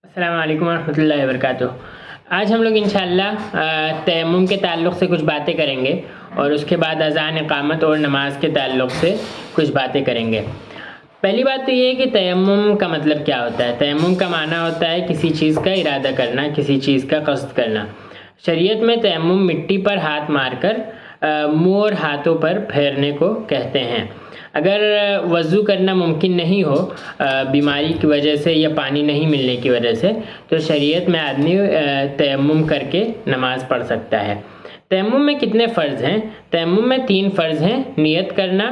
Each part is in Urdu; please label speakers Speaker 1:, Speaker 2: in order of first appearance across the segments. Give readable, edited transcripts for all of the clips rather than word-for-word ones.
Speaker 1: السلام علیکم ورحمۃ اللہ وبرکاتہ۔ آج ہم لوگ انشاءاللہ تیمم کے تعلق سے کچھ باتیں کریں گے اور اس کے بعد اذان، اقامت اور نماز کے تعلق سے کچھ باتیں کریں گے۔ پہلی بات تو یہ ہے کہ تیمم کا مطلب کیا ہوتا ہے۔ تیمم کا معنی ہوتا ہے کسی چیز کا ارادہ کرنا، کسی چیز کا قصد کرنا۔ شریعت میں تیمم مٹی پر ہاتھ مار کر منہ اور ہاتھوں پر پھیرنے کو کہتے ہیں۔ اگر وضو کرنا ممکن نہیں ہو بیماری کی وجہ سے یا پانی نہیں ملنے کی وجہ سے، تو شریعت میں آدمی تیمم کر کے نماز پڑھ سکتا ہے۔ تیمم میں کتنے فرض ہیں؟ تیمم میں 3 فرض ہیں۔ نیت کرنا،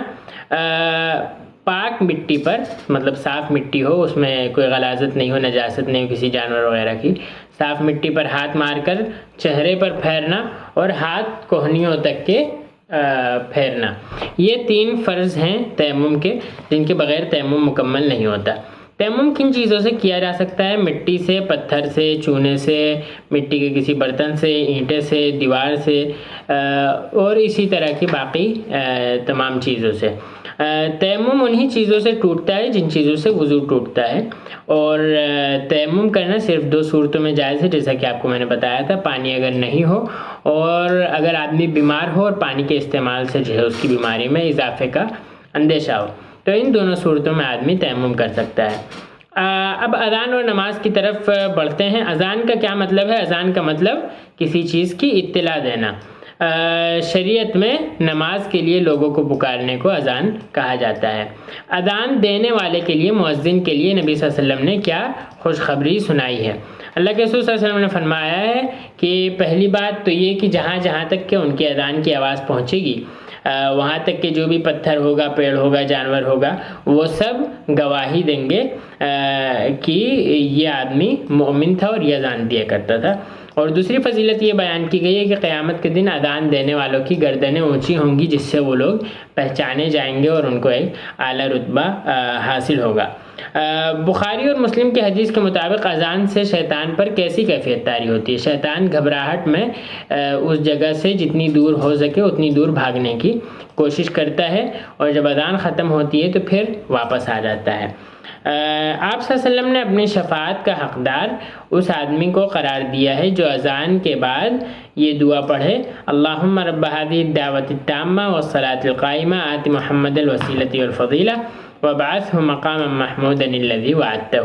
Speaker 1: پاک مٹی پر، مطلب صاف مٹی ہو، اس میں کوئی غلاظت نہیں ہو، نجاست نہیں ہو کسی جانور وغیرہ کی، صاف مٹی پر ہاتھ مار کر چہرے پر پھیرنا اور ہاتھ کوہنیوں تک کے پھیرنا۔ یہ 3 فرض ہیں تیمم کے، جن کے بغیر تیمم مکمل نہیں ہوتا۔ تیمم کن چیزوں سے کیا جا سکتا ہے؟ مٹی سے، پتھر سے، چونے سے، مٹی کے کسی برتن سے، اینٹے سے، دیوار سے اور اسی طرح کی باقی تمام چیزوں سے۔ تیمم انہی چیزوں سے ٹوٹتا ہے جن چیزوں سے وضو ٹوٹتا ہے، اور تیمم کرنا صرف 2 صورتوں میں جائز ہے، جیسا کہ آپ کو میں نے بتایا تھا۔ پانی اگر نہیں ہو اور اگر آدمی بیمار ہو اور پانی کے استعمال سے جو ہے اس کی بیماری میں اضافے کا اندیشہ ہو، تو ان دونوں صورتوں میں آدمی تیمم کر سکتا ہے۔ اب اذان اور نماز کی طرف بڑھتے ہیں۔ اذان کا کیا مطلب ہے؟ اذان کا مطلب کسی چیز کی اطلاع دینا۔ شریعت میں نماز کے لیے لوگوں کو پکارنے کو اذان کہا جاتا ہے۔ اذان دینے والے کے لیے، مؤذن کے لیے نبی صلی اللہ علیہ وسلم نے کیا خوشخبری سنائی ہے۔ اللہ کے رسول صلی اللہ علیہ وسلم نے فرمایا ہے کہ پہلی بات تو یہ کہ جہاں جہاں تک کہ ان کی اذان کی آواز پہنچے گی، وہاں تک کہ جو بھی پتھر ہوگا، پیڑ ہوگا، جانور ہوگا، وہ سب گواہی دیں گے کہ یہ آدمی مومن تھا اور یہ اذان دیا کرتا تھا۔ اور دوسری فضیلت یہ بیان کی گئی ہے کہ قیامت کے دن اذان دینے والوں کی گردنیں اونچی ہوں گی، جس سے وہ لوگ پہچانے جائیں گے اور ان کو ایک اعلیٰ رتبہ حاصل ہوگا۔ بخاری اور مسلم کی حدیث کے مطابق اذان سے شیطان پر کیسی کیفیت طاری ہوتی ہے؟ شیطان گھبراہٹ میں اس جگہ سے جتنی دور ہو سکے اتنی دور بھاگنے کی کوشش کرتا ہے، اور جب اذان ختم ہوتی ہے تو پھر واپس آ جاتا ہے۔ آپ صلی اللہ علیہ وسلم نے اپنی شفاعت کا حقدار اس آدمی کو قرار دیا ہے جو اذان کے بعد یہ دعا پڑھے: اللہم رب هذه الدعوة التامة والصلاة القائمة آت محمد الوسیلة والفضیلہ وابعثه مقاما محمودا الذی وعدتہ۔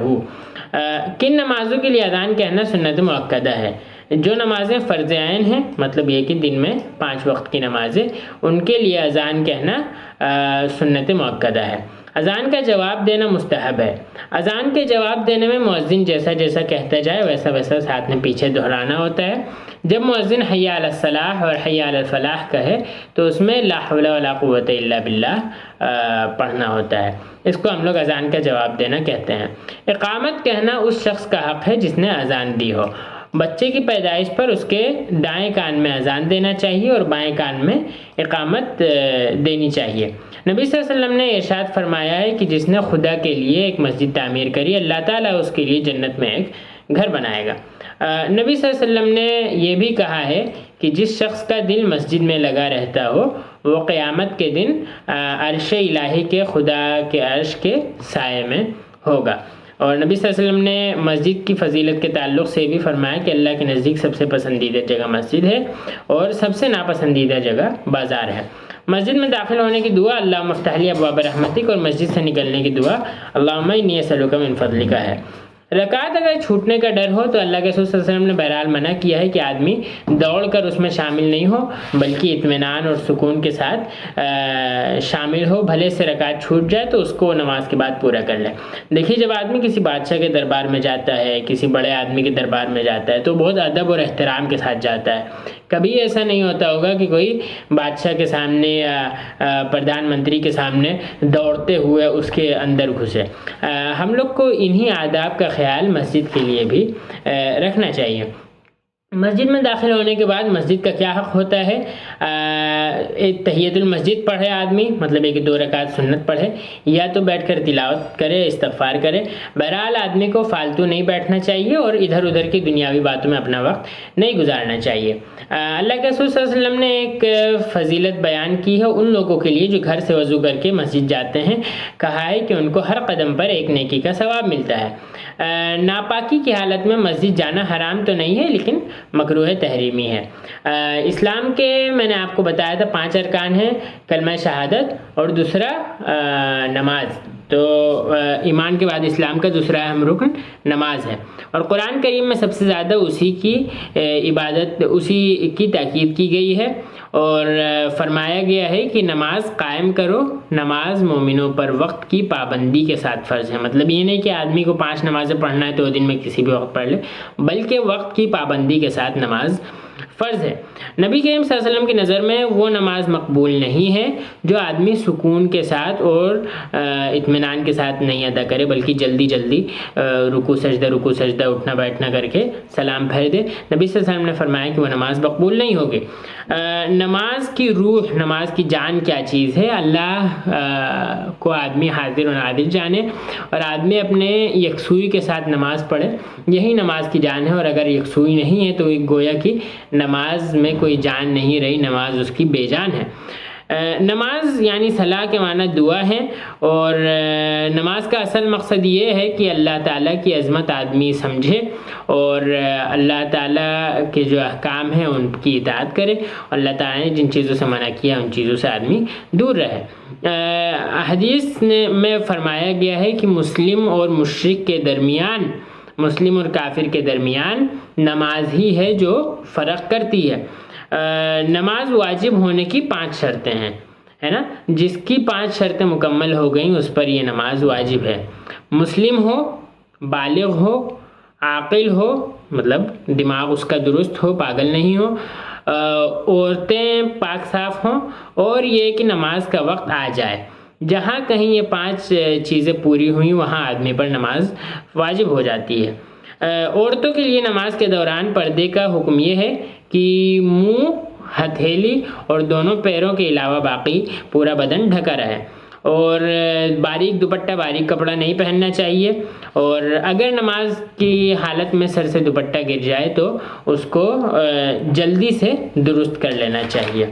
Speaker 1: کن نمازوں کے لیے اذان کہنا سنت مؤکدہ ہے؟ جو نمازیں فرض عین ہیں، مطلب یہ کہ دن میں 5 وقت کی نمازیں، ان کے لیے اذان کہنا سنت مؤکدہ ہے۔ اذان کا جواب دینا مستحب ہے۔ اذان کے جواب دینے میں مؤذن جیسا جیسا کہتا جائے ویسا ویسا ساتھ میں پیچھے دہرانا ہوتا ہے۔ جب مؤذن حی علی الصلاح اور حی علی الفلاح کہے تو اس میں لا حول ولا قوت الا باللہ پڑھنا ہوتا ہے۔ اس کو ہم لوگ اذان کا جواب دینا کہتے ہیں۔ اقامت کہنا اس شخص کا حق ہے جس نے اذان دی ہو۔ بچے کی پیدائش پر اس کے دائیں کان میں اذان دینا چاہیے اور بائیں کان میں اقامت دینی چاہیے۔ نبی صلی اللہ علیہ وسلم نے ارشاد فرمایا ہے کہ جس نے خدا کے لیے ایک مسجد تعمیر کری، اللہ تعالیٰ اس کے لیے جنت میں ایک گھر بنائے گا۔ نبی صلی اللہ علیہ وسلم نے یہ بھی کہا ہے کہ جس شخص کا دل مسجد میں لگا رہتا ہو وہ قیامت کے دن عرش الہی کے، خدا کے عرش کے سائے میں ہوگا۔ اور نبی صلی اللہ علیہ وسلم نے مسجد کی فضیلت کے تعلق سے بھی فرمایا کہ اللہ کے نزدیک سب سے پسندیدہ جگہ مسجد ہے اور سب سے ناپسندیدہ جگہ بازار ہے۔ مسجد میں داخل ہونے کی دعا اللہم افتح لی ابواب رحمتک، اور مسجد سے نکلنے کی دعا اللہم انی اسألک من فضلک ہے۔ رکعت اگر چھوٹنے کا ڈر ہو تو اللہ کے رسول صلی اللہ علیہ وسلم نے بہرحال منع کیا ہے کہ آدمی دوڑ کر اس میں شامل نہیں ہو، بلکہ اطمینان اور سکون کے ساتھ شامل ہو۔ بھلے سے رکعت چھوٹ جائے تو اس کو نماز کے بعد پورا کر لے۔ دیکھیے، جب آدمی کسی بادشاہ کے دربار میں جاتا ہے، کسی بڑے آدمی کے دربار میں جاتا ہے تو بہت ادب اور احترام کے ساتھ جاتا ہے۔ کبھی ایسا نہیں ہوتا ہوگا کہ کوئی بادشاہ کے سامنے یا پردھان منتری کے سامنے دوڑتے ہوئے اس کے اندر گھسے۔ ہم لوگ کو انہی آداب کا خیال مسجد کے لیے بھی رکھنا چاہیے۔ مسجد میں داخل ہونے کے بعد مسجد کا کیا حق ہوتا ہے؟ ایک تحیۃ المسجد پڑھے آدمی، مطلب ایک 2 رکعت سنت پڑھے، یا تو بیٹھ کر تلاوت کرے، استغفار کرے۔ بہرحال آدمی کو فالتو نہیں بیٹھنا چاہیے اور ادھر ادھر کی دنیاوی باتوں میں اپنا وقت نہیں گزارنا چاہیے۔ اللہ کے رسول صلی اللہ علیہ وسلم نے ایک فضیلت بیان کی ہے ان لوگوں کے لیے جو گھر سے وضو کر کے مسجد جاتے ہیں، کہا ہے کہ ان کو ہر قدم پر ایک نیکی کا ثواب ملتا ہے۔ ناپاکی کی حالت میں مسجد جانا حرام تو نہیں ہے لیکن مکروہ تحریمی ہے۔ اسلام کے میں نے آپ کو بتایا تھا 5 ارکان ہیں، کلمہ شہادت اور دوسرا نماز۔ تو ایمان کے بعد اسلام کا دوسرا اہم رکن نماز ہے، اور قرآن کریم میں سب سے زیادہ اسی کی عبادت، اسی کی تاکید کی گئی ہے، اور فرمایا گیا ہے کہ نماز قائم کرو۔ نماز مومنوں پر وقت کی پابندی کے ساتھ فرض ہے، مطلب یہ نہیں کہ آدمی کو 5 نمازیں پڑھنا ہے تو دن میں کسی بھی وقت پڑھ لے، بلکہ وقت کی پابندی کے ساتھ نماز فرض ہے۔ نبی کریم صلی اللہ علیہ وسلم کی نظر میں وہ نماز مقبول نہیں ہے جو آدمی سکون کے ساتھ اور اطمینان کے ساتھ نہیں ادا کرے، بلکہ جلدی رکوع سجدہ اٹھنا بیٹھنا کر کے سلام پھیر دے۔ نبی صلی اللہ علیہ وسلم نے فرمایا کہ وہ نماز مقبول نہیں ہوگی۔ نماز کی روح، نماز کی جان کیا چیز ہے، اللہ کو آدمی حاضر و ناظر جانے، اور آدمی اپنے یکسوئی کے ساتھ نماز پڑھے، یہی نماز کی جان ہے۔ اور اگر یکسوئی نہیں ہے تو گویا کہ نماز میں کوئی جان نہیں رہی، نماز اس کی بے جان ہے۔ نماز یعنی صلاح کے معنی دعا ہے، اور نماز کا اصل مقصد یہ ہے کہ اللہ تعالیٰ کی عظمت آدمی سمجھے اور اللہ تعالیٰ کے جو احکام ہیں ان کی اطاعت کرے، اللہ تعالیٰ نے جن چیزوں سے منع کیا ان چیزوں سے آدمی دور رہے۔ حدیث میں فرمایا گیا ہے کہ مسلم اور مشرک کے درمیان، مسلم اور کافر کے درمیان نماز ہی ہے جو فرق کرتی ہے۔ نماز واجب ہونے کی 5 شرطیں ہیں، ہے نا، جس کی 5 شرطیں مکمل ہو گئیں اس پر یہ نماز واجب ہے۔ مسلم ہو، بالغ ہو، عاقل ہو، مطلب دماغ اس کا درست ہو، پاگل نہیں ہو، عورتیں پاک صاف ہوں، اور یہ کہ نماز کا وقت آ جائے۔ جہاں کہیں یہ 5 چیزیں پوری ہوئیں وہاں آدمی پر نماز واجب ہو جاتی ہے۔ عورتوں کے لیے نماز کے دوران پردے کا حکم یہ ہے کہ منہ، ہتھیلی اور دونوں پیروں کے علاوہ باقی پورا بدن ڈھکا رہے، اور باریک دوپٹہ، باریک کپڑا نہیں پہننا چاہیے، اور اگر نماز کی حالت میں سر سے دوپٹہ گر جائے تو اس کو جلدی سے درست کر لینا چاہیے۔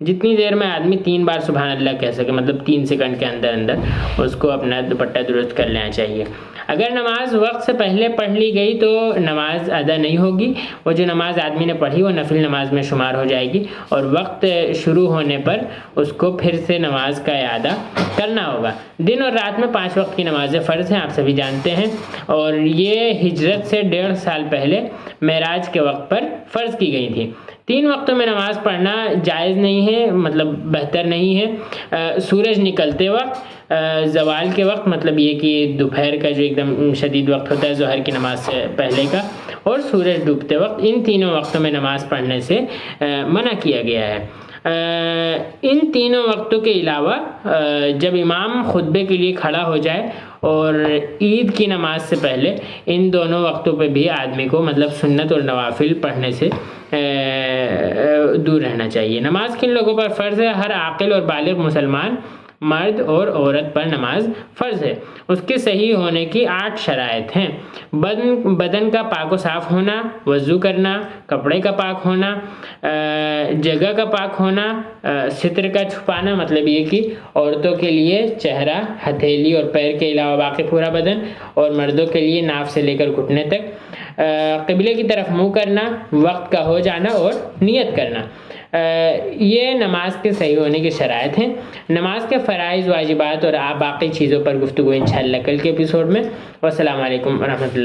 Speaker 1: جتنی دیر میں آدمی 3 بار سبحان اللہ کہہ سکے، مطلب 3 سیکنڈ کے اندر اس کو اپنا دوپٹہ درست کر لینا چاہیے۔ اگر نماز وقت سے پہلے پڑھ لی گئی تو نماز ادا نہیں ہوگی، وہ جو نماز آدمی نے پڑھی وہ نفل نماز میں شمار ہو جائے گی، اور وقت شروع ہونے پر اس کو پھر سے نماز کا اعادہ کرنا ہوگا۔ دن اور رات میں 5 وقت کی نمازیں فرض ہیں، آپ سبھی جانتے ہیں، اور یہ ہجرت سے 1.5 سال پہلے معراج کے وقت پر فرض کی گئی تھی۔ 3 وقتوں میں نماز پڑھنا جائز نہیں ہے، مطلب بہتر نہیں ہے۔ سورج نکلتے وقت، زوال کے وقت، مطلب یہ کہ دوپہر کا جو ایک دم شدید وقت ہوتا ہے ظہر کی نماز سے پہلے کا، اور سورج ڈوبتے وقت، ان تینوں وقتوں میں نماز پڑھنے سے منع کیا گیا ہے۔ ان تینوں وقتوں کے علاوہ جب امام خطبے کے لیے کھڑا ہو جائے اور عید کی نماز سے پہلے، ان دونوں وقتوں پہ بھی آدمی کو مطلب سنت اور نوافل پڑھنے سے دور رہنا چاہیے۔ نماز کن لوگوں پر فرض ہے؟ ہر عاقل اور بالغ مسلمان مرد اور عورت پر نماز فرض ہے۔ اس کے صحیح ہونے کی 8 شرائط ہیں۔ بدن کا پاک و صاف ہونا، وضو کرنا، کپڑے کا پاک ہونا، جگہ کا پاک ہونا، ستر کا چھپانا، مطلب یہ کہ عورتوں کے لیے چہرہ، ہتھیلی اور پیر کے علاوہ باقی پورا بدن، اور مردوں کے لیے ناف سے لے کر گھٹنے تک، قبلے کی طرف منہ کرنا، وقت کا ہو جانا اور نیت کرنا، یہ نماز کے صحیح ہونے کی شرائط ہیں۔ نماز کے فرائض، واجبات اور باقی چیزوں پر گفتگو انشاءاللہ کل کے ایپیسوڈ میں۔ والسلام علیکم ورحمۃ اللہ۔